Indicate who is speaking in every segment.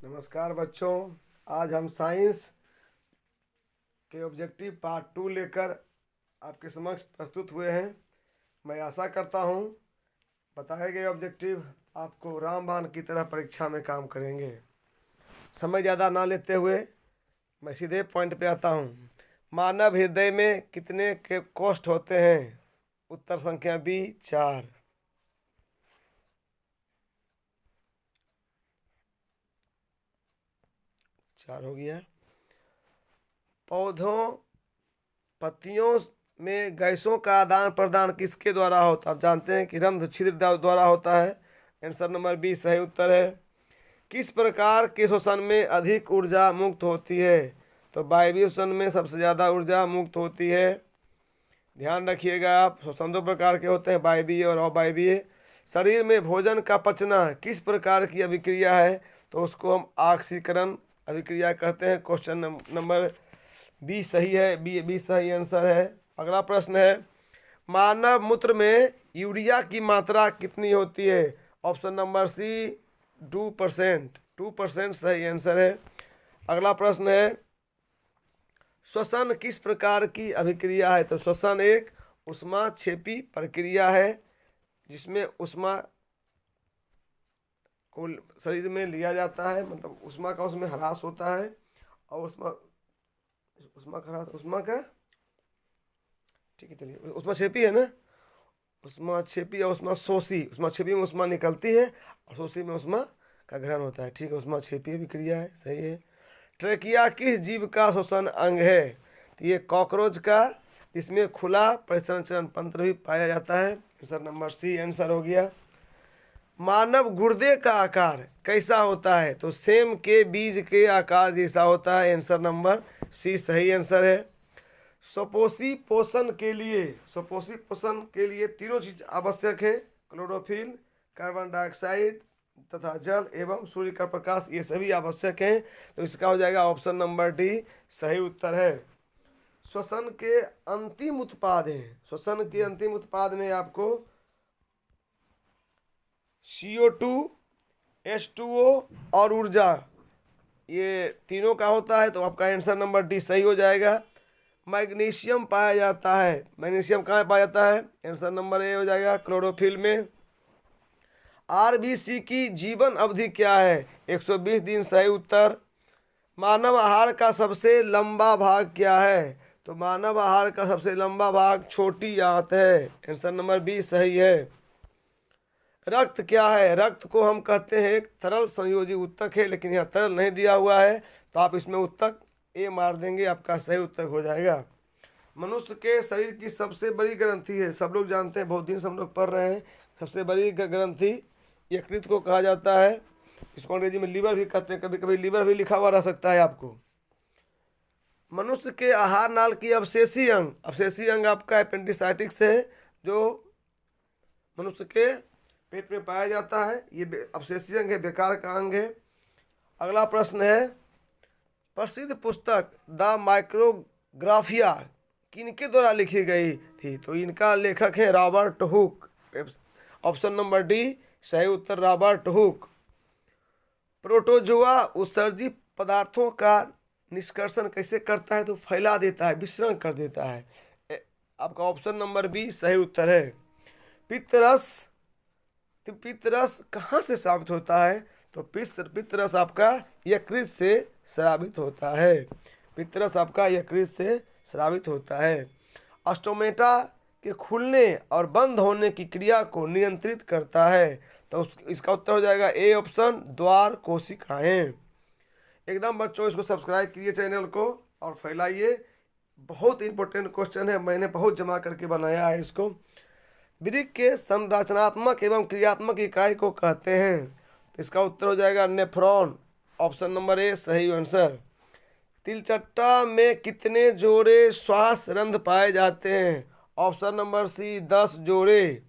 Speaker 1: नमस्कार बच्चों, आज हम साइंस के ऑब्जेक्टिव पार्ट 2 लेकर आपके समक्ष प्रस्तुत हुए हैं। मैं आशा करता हूं बताए गए ऑब्जेक्टिव आपको रामबाण की तरह परीक्षा में काम करेंगे। समय ज़्यादा ना लेते हुए मैं सीधे पॉइंट पे आता हूं। मानव हृदय में कितने के कोष्ठ होते हैं? उत्तर संख्या बी 4। चार हो गया। पौधों पत्तियों में गैसों का आदान प्रदान किसके द्वारा होता है? आप जानते हैं कि रंध्र छिद्र द्वारा होता है। आंसर नंबर बी सही उत्तर है। किस प्रकार के श्वसन में अधिक ऊर्जा मुक्त होती है? तो वायवीय श्वसन में सबसे ज़्यादा ऊर्जा मुक्त होती है। ध्यान रखिएगा, आप श्वसन 2 प्रकार के होते हैं, वायवीय और अवायवीय। शरीर में भोजन का पचना किस प्रकार की अभिक्रिया है? तो उसको हम ऑक्सीकरण अभिक्रिया कहते हैं। क्वेश्चन नंबर बी सही है, बी सही आंसर है। अगला प्रश्न है, मानव मूत्र में यूरिया की मात्रा कितनी होती है? Option number C 2%। 2% सही आंसर है। अगला प्रश्न है, श्वसन किस प्रकार की अभिक्रिया है? तो श्वसन एक ऊष्माक्षेपी प्रक्रिया है जिसमें ऊष्मा को शरीर में लिया जाता है, मतलब ऊष्मा का उसमें ह्रास होता है। और ऊष्मा का ठीक है, चलिए ऊष्माक्षेपी है ना, ऊष्माक्षेपी और ऊष्माशोषी। ऊष्माक्षेपी में ऊष्मा निकलती है और शोषी में ऊष्मा का ग्रहण होता है। ठीक है, ऊष्माक्षेपी अभिक्रिया है, सही है। ट्रेकिया किस जीव का श्वसन अंग है? तो ये कॉकरोच का, इसमें खुला परिसंचरण तंत्र भी पाया जाता है। आंसर नंबर सी आंसर हो गया। मानव गुर्दे का आकार कैसा होता है? तो सेम के बीज के आकार जैसा होता है। आंसर नंबर सी सही आंसर है। स्वपोषी पोषण के लिए तीनों चीज आवश्यक है, क्लोरोफिल, कार्बन डाइऑक्साइड तथा जल एवं सूर्य का प्रकाश, ये सभी आवश्यक हैं। तो इसका हो जाएगा ऑप्शन नंबर डी सही उत्तर है। श्वसन के अंतिम उत्पाद हैं। श्वसन के अंतिम उत्पाद में आपको CO2, H2O और ऊर्जा, ये तीनों का होता है। तो आपका आंसर नंबर डी सही हो जाएगा। मैग्नीशियम पाया जाता है। मैग्नीशियम कहाँ पाया जाता है? आंसर नंबर ए हो जाएगा, क्लोरोफिल में। RBC की जीवन अवधि क्या है? 120 दिन सही उत्तर। मानव आहार का सबसे लंबा भाग क्या है? तो मानव आहार का सबसे लंबा भाग छोटी आंत है। आंसर नंबर बी सही है। रक्त क्या है? रक्त को हम कहते हैं एक तरल संयोजी उत्तक है, लेकिन यहाँ तरल नहीं दिया हुआ है, तो आप इसमें उत्तक ए मार देंगे, आपका सही उत्तर हो जाएगा। मनुष्य के शरीर की सबसे बड़ी ग्रंथि है, सब लोग जानते हैं, बहुत दिन से हम लोग पढ़ रहे हैं। सबसे बड़ी ग्रंथि यकृत को कहा जाता है। इसको अंग्रेजी में लीवर भी कहते हैं, कभी कभी लीवर भी लिखा हुआ रह सकता है आपको। मनुष्य के आहार नाल की अवशेषी अंग आपका एपेंडिसाइटिक्स है, जो मनुष्य के पेट में पाया जाता है। ये अवशेषी अंग है, बेकार का अंग है। अगला प्रश्न है, प्रसिद्ध पुस्तक द माइक्रोग्राफिया किनके द्वारा लिखी गई थी? तो इनका लेखक है Robert Hooke. Option number D सही उत्तर, रॉबर्ट हुक। प्रोटोजोआ उत्सर्जित पदार्थों का निष्कर्षण कैसे करता है? तो फैला देता है, विसरण कर देता है। आपका ऑप्शन नंबर बी सही उत्तर है। पित्तरस कहाँ से स्रावित होता है? तो पित्तरस आपका यकृत से स्रावित होता है। पित्तरस आपका यकृत से स्रावित होता है। ऑस्टोमेटा के खुलने और बंद होने की क्रिया को नियंत्रित करता है। तो इसका उत्तर हो जाएगा ए ऑप्शन, द्वार कोशिकाएं। एकदम बच्चों इसको सब्सक्राइब कीजिए चैनल को और फैलाइए। बहुत इंपॉर्टेंट क्वेश्चन है, मैंने बहुत जमा करके बनाया है इसको। वृक्क के संरचनात्मक एवं क्रियात्मक इकाई को कहते हैं। तो इसका उत्तर हो जाएगा नेफ्रॉन। ऑप्शन नंबर ए सही आंसर। तिलचट्टा में कितने जोड़े श्वास रंध्र पाए जाते हैं? ऑप्शन नंबर सी 10 जोड़े।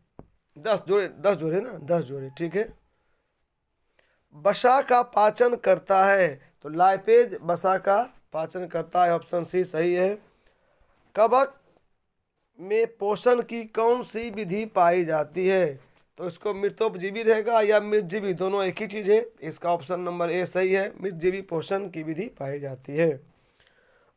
Speaker 1: 10 जोड़े ना, 10 जोड़े, ठीक है। वसा का पाचन करता है, तो लाइपेज वसा का पाचन करता है। ऑप्शन सी सही है। कवक में पोषण की कौन सी विधि पाई जाती है? तो इसको मृतोपजीवी रहेगा या मृतजीवी, दोनों एक ही चीज़ है। इसका ऑप्शन नंबर ए सही है, मृतजीवी पोषण की विधि पाई जाती है।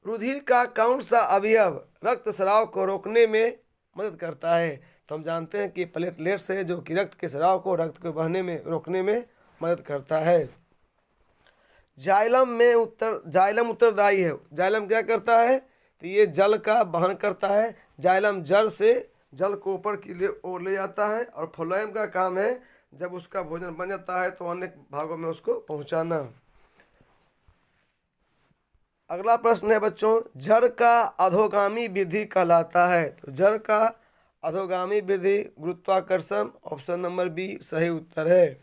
Speaker 1: रुधिर का कौन सा अवयव रक्त स्राव को रोकने में मदद करता है? तो हम जानते हैं कि प्लेटलेट्स है जो कि रक्त के स्राव को, रक्त को बहने में रोकने में मदद करता है। जाइलम उत्तरदायी है। जाइलम क्या करता है? तो ये जल का वहन करता है। जाइलम जड़ से जल को ऊपर की ओर ले जाता है, और फ्लोएम का काम है जब उसका भोजन बन जाता है तो अन्य भागों में उसको पहुंचाना। अगला प्रश्न है बच्चों, जड़ का अधोगामी वृद्धि कहलाता है। तो जड़ का अधोगामी वृद्धि गुरुत्वाकर्षण, ऑप्शन नंबर बी सही उत्तर है।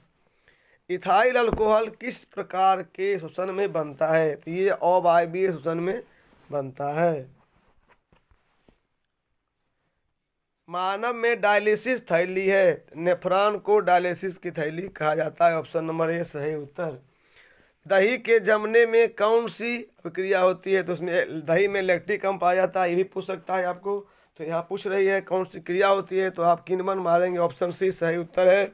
Speaker 1: इथाइल अल्कोहल किस प्रकार के शोषण में बनता है? तो ये अवायवीय शोषण में बनता है। मानव में डायलिसिस थैली है, नेफ्रॉन को डायलिसिस की थैली कहा जाता है, ऑप्शन नंबर ए सही उत्तर। दही के जमने में कौन सी प्रक्रिया होती है? तो उसमें दही में लैक्टिक अम्ल पाया जाता है, ये भी पूछ सकता है आपको। तो यहाँ पूछ रही है कौन सी क्रिया होती है, तो आप किन मन मारेंगे, ऑप्शन सी सही उत्तर है।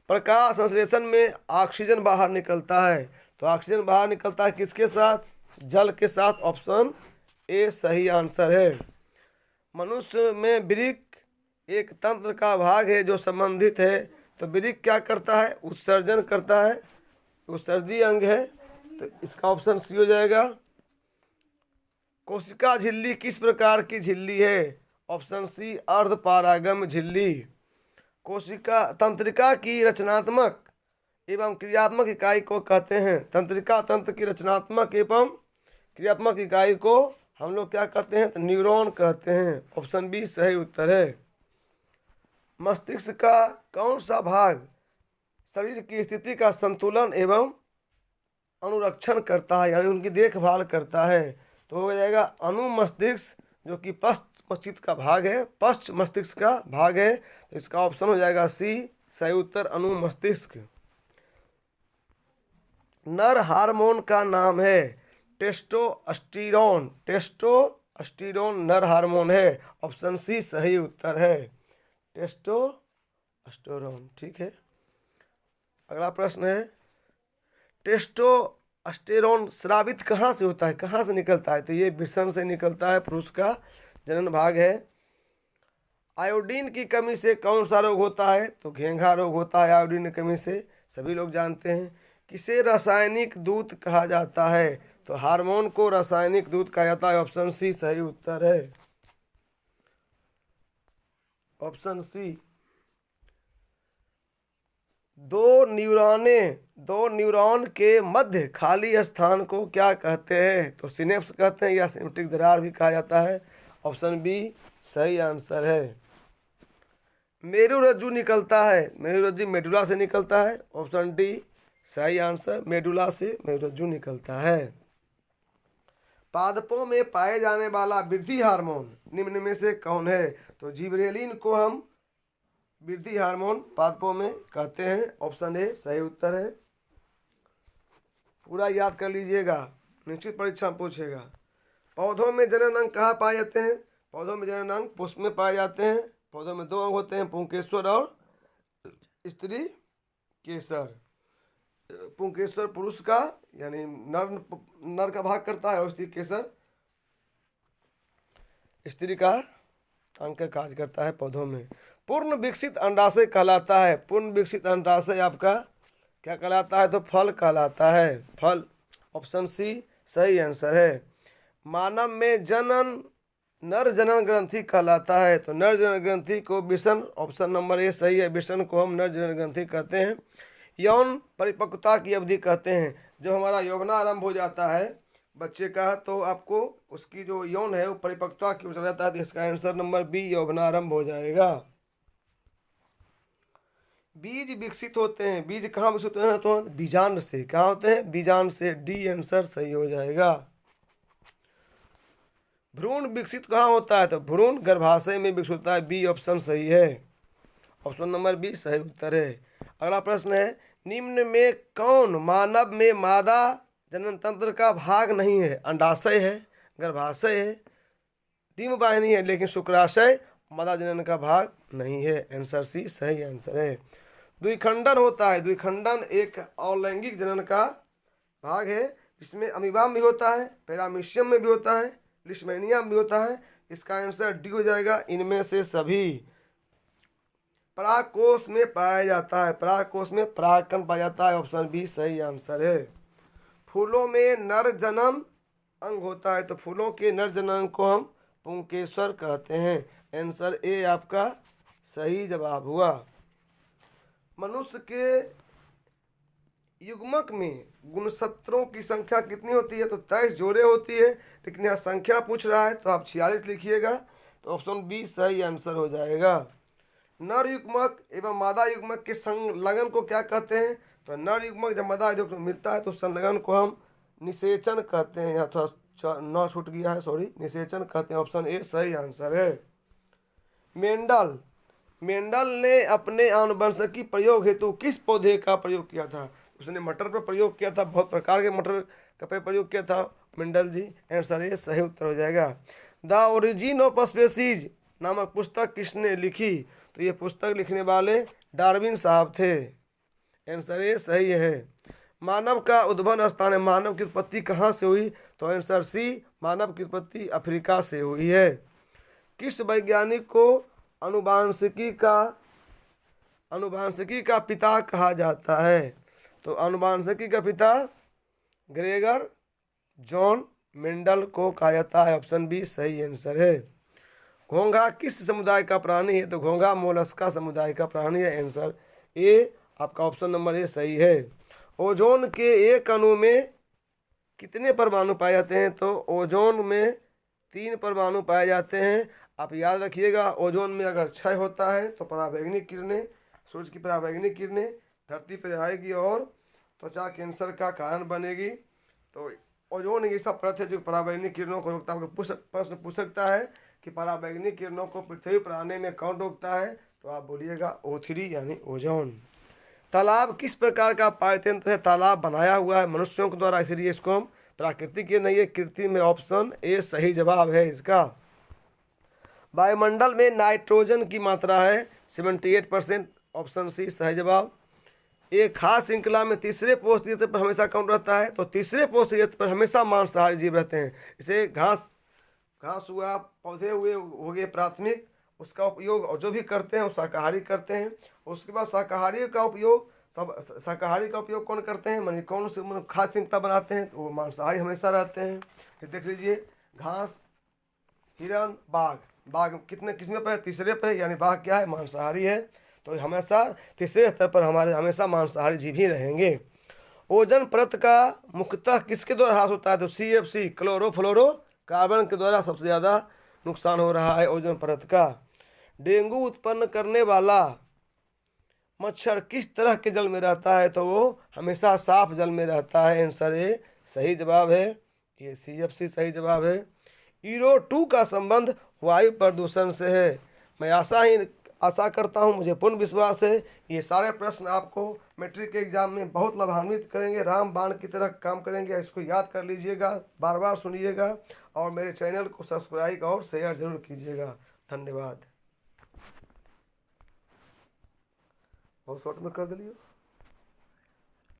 Speaker 1: प्रकाश संश्लेषण में ऑक्सीजन बाहर निकलता है, तो ऑक्सीजन बाहर निकलता है किसके साथ? जल के साथ, ऑप्शन ए सही आंसर है। मनुष्य में वृक्क एक तंत्र का भाग है जो संबंधित है, तो वृक्क क्या करता है? उत्सर्जन करता है, उत्सर्जी अंग है, तो इसका ऑप्शन सी हो जाएगा। कोशिका झिल्ली किस प्रकार की झिल्ली है? ऑप्शन सी अर्धपारागम झिल्ली। कोशिका तंत्रिका की रचनात्मक एवं क्रियात्मक इकाई को कहते हैं। तंत्रिका तंत्र की रचनात्मक एवं क्रियात्मक इकाई को हम लोग क्या कहते हैं? तो न्यूरॉन कहते हैं, ऑप्शन बी सही उत्तर है। मस्तिष्क का कौन सा भाग शरीर की स्थिति का संतुलन एवं अनुरक्षण करता है, यानी उनकी देखभाल करता है? तो हो जाएगा अनुमस्तिष्क, जो कि पश्च मस्तिष्क का भाग है, पश्च मस्तिष्क का भाग है, तो इसका ऑप्शन हो जाएगा सी सही उत्तर, अनुमस्तिष्क। नर हार्मोन का नाम है टेस्टोस्टेरोन। टेस्टोस्टेरोन नर हार्मोन है, ऑप्शन सी सही उत्तर है, टेस्टोस्टेरोन। ठीक है, अगला प्रश्न है, टेस्टोस्टेरोन स्रावित कहाँ से होता है, कहाँ से निकलता है? तो ये वृषण से निकलता है, पुरुष का जनन भाग है। आयोडीन की कमी से कौन सा रोग होता है? तो घेंघा रोग होता है आयोडीन की कमी से, सभी लोग जानते हैं। किसे रासायनिक दूत कहा जाता है? तो हार्मोन को रासायनिक दूत कहा जाता है, ऑप्शन सी सही उत्तर है, ऑप्शन सी। दो न्यूरॉन के मध्य खाली स्थान को क्या कहते हैं? तो सिनेप्स कहते हैं या सिनेप्टिक दरार भी कहा जाता है, ऑप्शन बी सही आंसर है। मेरुरज्जु निकलता है, मेरुरज्जु मेडुला से निकलता है, ऑप्शन डी सही आंसर, मेडुला से मेरुरज्जु निकलता है। पादपों में पाए जाने वाला वृद्धि हार्मोन निम्न में से कौन है? तो जिबरेलिन को हम वृद्धि हार्मोन पादपों में कहते हैं, ऑप्शन ए सही उत्तर है। पूरा याद कर लीजिएगा, निश्चित परीक्षा में पूछेगा। पौधों में जनन अंग कहाँ पाए जाते हैं? पौधों में जनन अंग पुष्प में पाए जाते हैं। पौधों में दो अंग होते हैं, पुंकेश्वर और स्त्री केसर। पुंकेश्वर पुरुष का यानी नर का भाग करता है, और स्त्री केसर स्त्री का अंग का कार्य करता है पौधों में। पूर्ण विकसित अंडाशय कहलाता है, पूर्ण विकसित अंडाशय आपका क्या कहलाता है? तो फल कहलाता है, फल, ऑप्शन सी सही आंसर है। मानव में जनन नर जनन ग्रंथि कहलाता है, तो नर जनन ग्रंथि को वृषण, ऑप्शन नंबर ए सही है, वृषण को हम नर जनन ग्रंथि कहते हैं। यौन परिपक्वता की अवधि कहते हैं, जब हमारा यौवना आरंभ हो जाता है बच्चे का, तो आपको उसकी जो यौन है वो परिपक्वता की ओर चला जाता है, तो इसका आंसर नंबर बी यौवनारंभ हो जाएगा। बीज विकसित होते हैं, बीज कहाँ विकसित होते हैं? तो बीजांड से, कहाँ होते हैं? बीजांड से, डी आंसर सही हो जाएगा। भ्रूण विकसित कहाँ होता है? तो भ्रूण गर्भाशय में विकसित होता है, बी ऑप्शन सही है, ऑप्शन नंबर बी सही उत्तर है। अगला प्रश्न है, निम्न में कौन मानव में मादा जनन तंत्र का भाग नहीं है? अंडाशय है, गर्भाशय है, डिम्ब वाहिनी है, लेकिन शुक्राशय मादा जनन का भाग नहीं है। आंसर सी सही आंसर है। द्विखंडन होता है, द्विखंडन एक अलैंगिक जनन का भाग है जिसमें अमीबा में भी होता है, पैरामीशियम में भी होता है, लिशमैनिया में भी होता है। इसका आंसर डी हो जाएगा। इनमें से सभी परागकोश में पाया जाता है, परागकोश में परागकण पाया जाता है। ऑप्शन बी सही आंसर है। फूलों में नर जनन अंग होता है, तो फूलों के नर जनन को हम पुंकेसर कहते हैं। आंसर ए आपका सही जवाब हुआ। मनुष्य के युग्मक में गुणसूत्रों की संख्या कितनी होती है? तो 23 जोड़े होती है, लेकिन यहाँ संख्या पूछ रहा है तो आप 46 लिखिएगा। तो ऑप्शन बी सही आंसर हो जाएगा। नर युग्मक एवं मादा युग्मक के संलग्न को क्या कहते हैं? तो नर युग्मक जब मादा युग्मक मिलता है तो संलग्न को हम निषेचन कहते हैं। यहाँ थोड़ा न छूट गया है, सॉरी, निषेचन कहते हैं। ऑप्शन ए सही आंसर है। मेंडल ने अपने आनुवंशिकी प्रयोग हेतु किस पौधे का प्रयोग किया था? उसने मटर पर प्रयोग किया था, बहुत प्रकार के मटर का प्रयोग किया था मेंडल जी। आंसर ए सही उत्तर हो जाएगा। द ओरिजिन ऑफ स्पीसीज नामक पुस्तक किसने लिखी? तो ये पुस्तक लिखने वाले डार्विन साहब थे। आंसर ए सही है। मानव का उद्भव स्थान है, मानव की उत्पत्ति कहाँ से हुई? तो आंसर सी मानव की उत्पत्ति अफ्रीका से हुई है। किस वैज्ञानिक को अनुवांशिकी का पिता कहा जाता है? तो अनुवांशिकी का पिता ग्रेगर जॉन मेंडल को कहा जाता है। ऑप्शन बी सही आंसर है। घोंघा किस समुदाय का प्राणी है? तो घोंघा मोलस्का समुदाय का प्राणी है। आंसर ए आपका ऑप्शन नंबर ए सही है। ओजोन के एक अणु में कितने परमाणु पाए जाते हैं? तो ओजोन में 3 परमाणु पाए जाते हैं। आप याद रखिएगा, ओजोन में अगर क्षय होता है तो पराबैंगनी किरणें, सूरज की पराबैंगनी किरणें धरती पर आएगी और त्वचा कैंसर का कारण बनेगी। तो ओजोन एक ऐसा परत है जो पराबैंगनी किरणों को रोकता है। आपको प्रश्न पूछ सकता है कि पराबैंगनी किरणों को पृथ्वी पर आने में कौन रोकता है? तो आप बोलिएगा O3 यानी ओजोन। तालाब किस प्रकार का पायतंत्र है? तालाब बनाया हुआ है मनुष्यों के द्वारा, इसलिए इसको हम प्राकृतिक ये नहीं है, कृत्रिम में। ऑप्शन ए सही जवाब है इसका। वायुमंडल में नाइट्रोजन की मात्रा है 78%। ऑप्शन सी सही जवाब। एक खास श्रृंखला में तीसरे पोष क्षेत्र पर हमेशा कौन रहता है? तो तीसरे पोष क्षेत्र पर हमेशा मांसाहारी जीव रहते हैं। इसे घास हुआ, पौधे हुए, हो गए प्राथमिक, उसका उपयोग और जो भी करते हैं वो शाकाहारी करते हैं। उसके बाद शाकाहारी का उपयोग कौन करते हैं? मानी कौन से खाद्य श्रृंखला बनाते हैं? तो वो मांसाहारी हमेशा रहते हैं। ये देख लीजिए, घास, हिरन, बाघ किसमें पर है? तीसरे पर, यानी बाघ क्या है? मांसाहारी है। तो हमेशा तीसरे स्तर पर हमारे हमेशा मांसाहारी जीव ही रहेंगे। ओजोन परत का मुख्यतः किसके द्वारा ह्रास होता है? तो CFC क्लोरोफ्लोरोकार्बन के द्वारा सबसे ज़्यादा नुकसान हो रहा है ओजोन परत का। डेंगू उत्पन्न करने वाला मच्छर किस तरह के जल में रहता है? तो वो हमेशा साफ जल में रहता है। आंसर ए सही जवाब है। ये CFC सही जवाब है। ईरो 2 का संबंध वायु प्रदूषण से है। मैं आशा करता हूँ, मुझे पूर्ण विश्वास है ये सारे प्रश्न आपको मैट्रिक के एग्जाम में बहुत लाभान्वित करेंगे, रामबाण की तरह काम करेंगे। इसको याद कर लीजिएगा, बार बार सुनिएगा और मेरे चैनल को सब्सक्राइब और शेयर जरूर कीजिएगा। धन्यवाद। बहुत शॉर्ट में कर दिलिए।